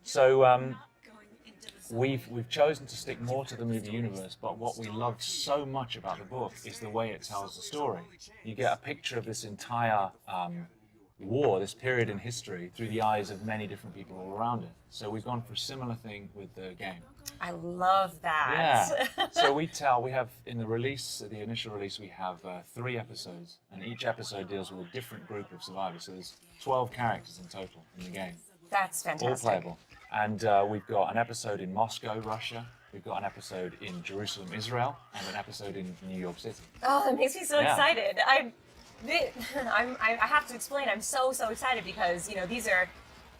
So we've chosen to stick more to the movie universe, but what we loved so much about the book is the way it tells the story. You get a picture of this entire war, this period in history, through the eyes of many different people all around it. So we've gone for a similar thing with the game. I love that. Yeah. So we have, in the release, the initial release, we have 3 episodes, and each episode deals with a different group of survivors. So there's 12 characters in total in the game. That's fantastic. All playable. And we've got an episode in Moscow, Russia. We've got an episode in Jerusalem, Israel, and an episode in New York City. Oh, that makes me so excited. I have to explain. I'm so excited because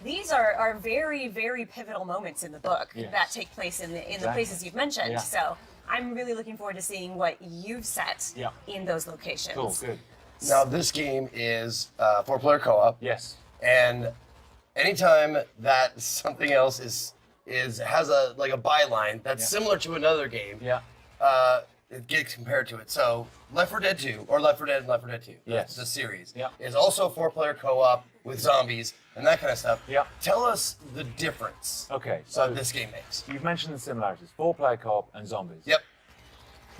these are very, very pivotal moments in the book that take place in the places you've mentioned. Yeah. So I'm really looking forward to seeing what you've set in those locations. Cool, good. Now this game is 4-player co-op. Yes. And anytime that something else has a byline that's similar to another game, it gets compared to it. So Left 4 Dead 2 or Left 4 Dead and Left 4 Dead 2, the series, is also a 4-player co-op with zombies and that kind of stuff. Yeah. Tell us the difference that this game makes. You've mentioned the similarities, 4-player co-op and zombies. Yep.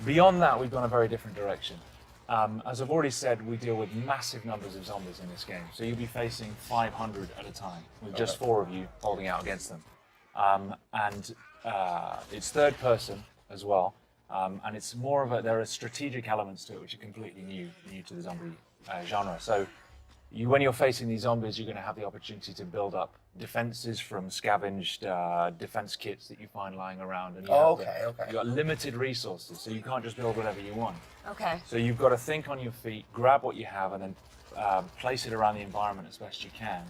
Beyond that, we've gone a very different direction. As I've already said, we deal with massive numbers of zombies in this game. So you'll be facing 500 at a time, with just 4 of you holding out against them. It's third person as well. And it's more of there are strategic elements to it which are completely new to the zombie genre. So when you're facing these zombies, you're going to have the opportunity to build up defenses from scavenged defense kits that you find lying around. And you've got limited resources, so you can't just build whatever you want. Okay. So you've got to think on your feet, grab what you have, and then place it around the environment as best you can.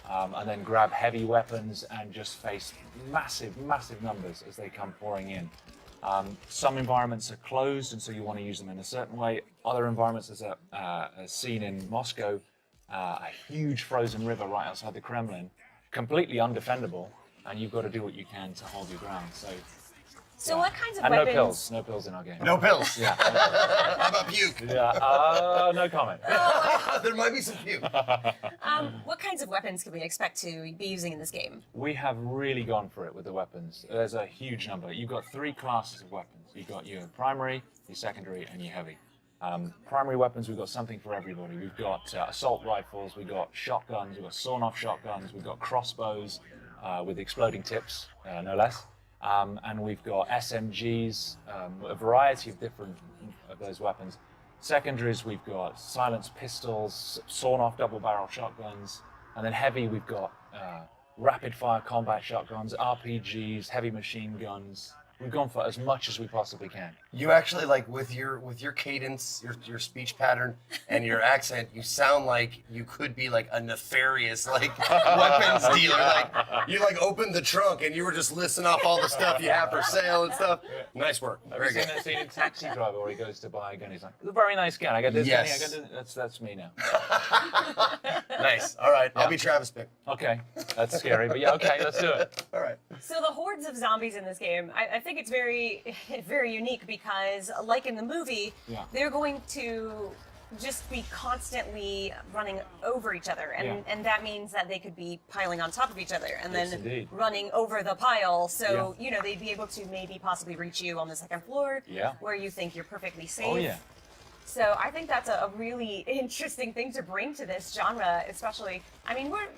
And then grab heavy weapons and just face massive numbers as they come pouring in. Some environments are closed, and so you want to use them in a certain way. Other environments, as seen in Moscow, a huge frozen river right outside the Kremlin, completely undefendable, and you've got to do what you can to hold your ground. So what kinds of and weapons? no pills in our game. No pills. Yeah. How about puke? Yeah. No comment. There might be some puke. What kinds of weapons can we expect to be using in this game? We have really gone for it with the weapons. There's a huge number. You've got 3 classes of weapons. You've got your primary, your secondary, and your heavy. Primary weapons, we've got something for everybody. We've got assault rifles, we've got shotguns, we've got sawn-off shotguns, we've got crossbows with exploding tips, no less. And we've got SMGs, a variety of different of those weapons. Secondaries, we've got silenced pistols, sawn-off double-barrel shotguns, and then heavy, we've got rapid-fire combat shotguns, RPGs, heavy machine guns. We've gone for as much as we possibly can. You actually, with your cadence, your speech pattern, and your accent, you sound like you could be a nefarious weapons dealer. You opened the trunk and you were just listing off all the stuff you have for sale and stuff. Nice work. Very good. Have you seen a Taxi Driver where he goes to buy a gun? He's like, "It's a very nice gun. I got this gun. I got this." That's me now. Nice. All right. I'll be Travis Bick. Okay. That's scary, but okay, let's do it. All right. So the hordes of zombies in this game, I think it's very, very unique because, like in the movie, they're going to just be constantly running over each other, and that means that they could be piling on top of each other and then running over the pile. So they'd be able to maybe possibly reach you on the second floor, where you think you're perfectly safe. Oh yeah. So I think that's a really interesting thing to bring to this genre, especially. I mean, we're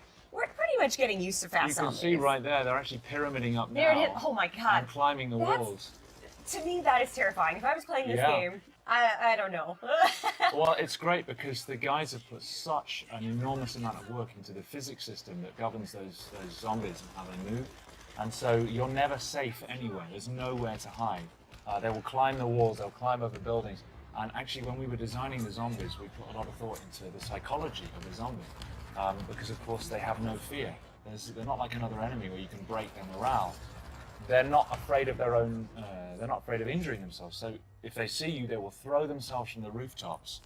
pretty much getting used to fast zombies. You can see right there, they're actually pyramiding up now. Oh my god. And climbing the walls. To me, that is terrifying. If I was playing this game, I don't know. Well, it's great because the guys have put such an enormous amount of work into the physics system that governs those zombies and how they move. And so you're never safe anywhere. There's nowhere to hide. They will climb the walls, they'll climb over buildings. And actually, when we were designing the zombies, we put a lot of thought into the psychology of the zombie. Because, of course, they have no fear. They're not like another enemy where you can break their morale. They're not afraid of their own, they're not afraid of injuring themselves. So if they see you, they will throw themselves from the rooftops.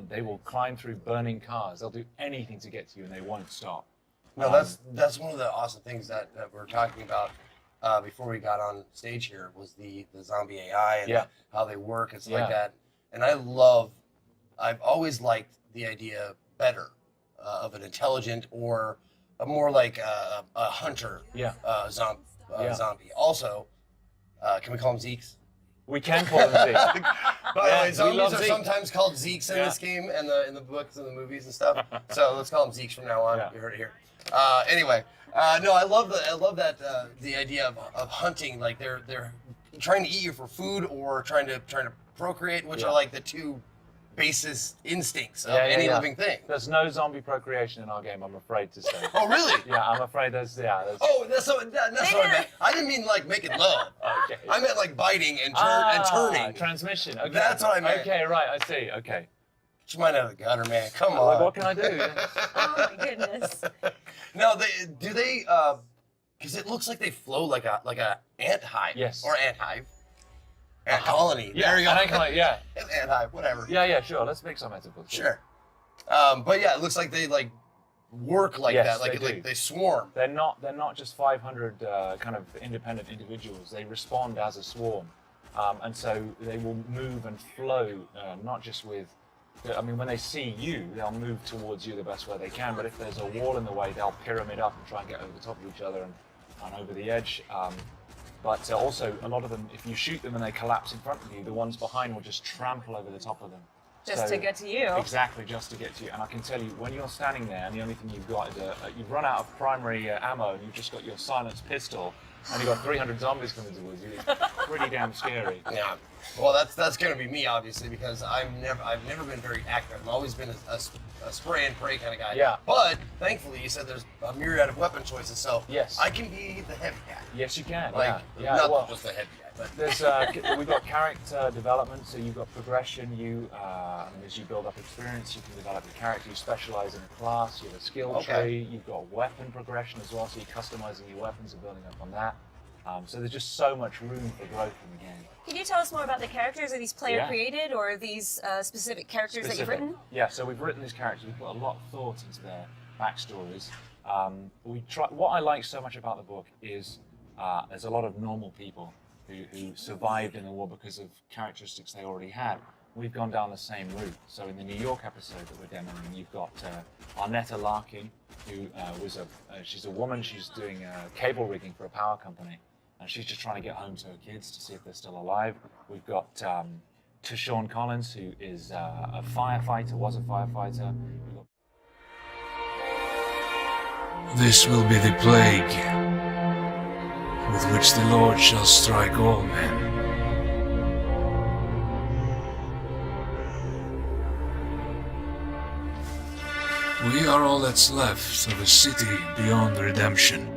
They will climb through burning cars. They'll do anything to get to you, and they won't stop. No, that's one of the awesome things that we're talking about before we got on stage here was the zombie AI and how they work and stuff like that. And I've always liked the idea better of an intelligent or more like a hunter zombie. Also, can we call them Zeeks? We can call them Zeeks. By the way, zombies are sometimes called Zeeks in this game and in the books and the movies and stuff. So let's call them Zeeks from now on. You heard it here. Anyway, no, I love that the idea of hunting. Like they're trying to eat you for food or trying to procreate, which are like the two basis instincts of any living thing. There's no zombie procreation in our game, I'm afraid to say. Oh, really? Yeah, I'm afraid there's. Oh, that's what I meant. I didn't mean like making love. Okay. I meant like biting and turning. Transmission. Okay. That's what I meant. Okay, right, I see. Okay. Get your mind out of the gutter, man. Come on. What can I do? Oh my goodness. No, do they? Because it looks like they flow like a ant hive. Yes. Or ant hive. Ant colony. Yeah, there you go. Ant colony, yeah. Ant hive, whatever. Yeah, sure. Let's make some metaphors. Sure. But yeah, it looks like they like work like that. Like they swarm. They're not just 500 kind of independent individuals. They respond as a swarm, and so they will move and flow. Not just with. I mean, when they see you, they'll move towards you the best way they can. But if there's a wall in the way, they'll pyramid up and try and get over the top of each other and over the edge. But also, a lot of them, if you shoot them and they collapse in front of you, the ones behind will just trample over the top of them. Just to get to you. Exactly, just to get to you. And I can tell you, when you're standing there and the only thing you've got is you've run out of primary ammo and you've just got your silenced pistol and you've got 300 zombies coming towards you, it's pretty damn scary. Yeah. Well, that's going to be me, obviously, because I've never been very accurate. I've always been a spray and pray kind of guy. Yeah. But thankfully, you said there's a myriad of weapon choices, so yes, I can be the heavy guy. Yes, you can. Like, not just the heavy guy, but there's we've got character development, so you've got progression. As you build up experience, you can develop your character. You specialize in a class. You have a skill tree. You've got weapon progression as well, so you're customizing your weapons and building up on that. So there's just so much room for growth in the game. Can you tell us more about the characters? Are these player created or are these specific characters that you've written? Yeah, so we've written these characters. We've put a lot of thought into their backstories. What I like so much about the book is there's a lot of normal people who survived in the war because of characteristics they already had. We've gone down the same route. So in the New York episode that we're demoing, you've got Arnetta Larkin, who she's a woman. She's doing cable rigging for a power company. And she's just trying to get home to her kids to see if they're still alive. We've got Tashawn Collins, who is a firefighter, was a firefighter. This will be the plague with which the Lord shall strike all men. We are all that's left of a city beyond redemption,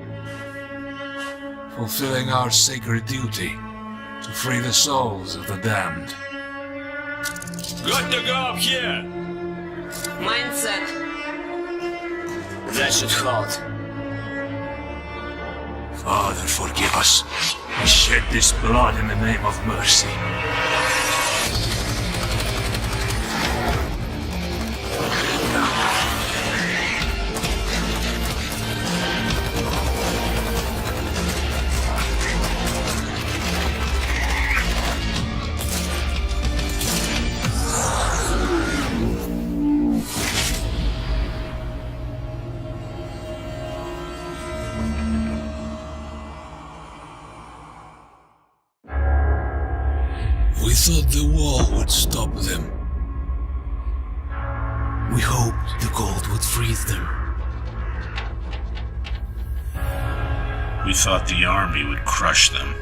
fulfilling our sacred duty to free the souls of the damned. Good to go up here! Mindset. That should hold. Father, forgive us. We shed this blood in the name of mercy. We thought the wall would stop them. We hoped the gold would freeze them. We thought the army would crush them.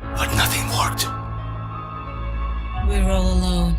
But nothing worked. We're all alone.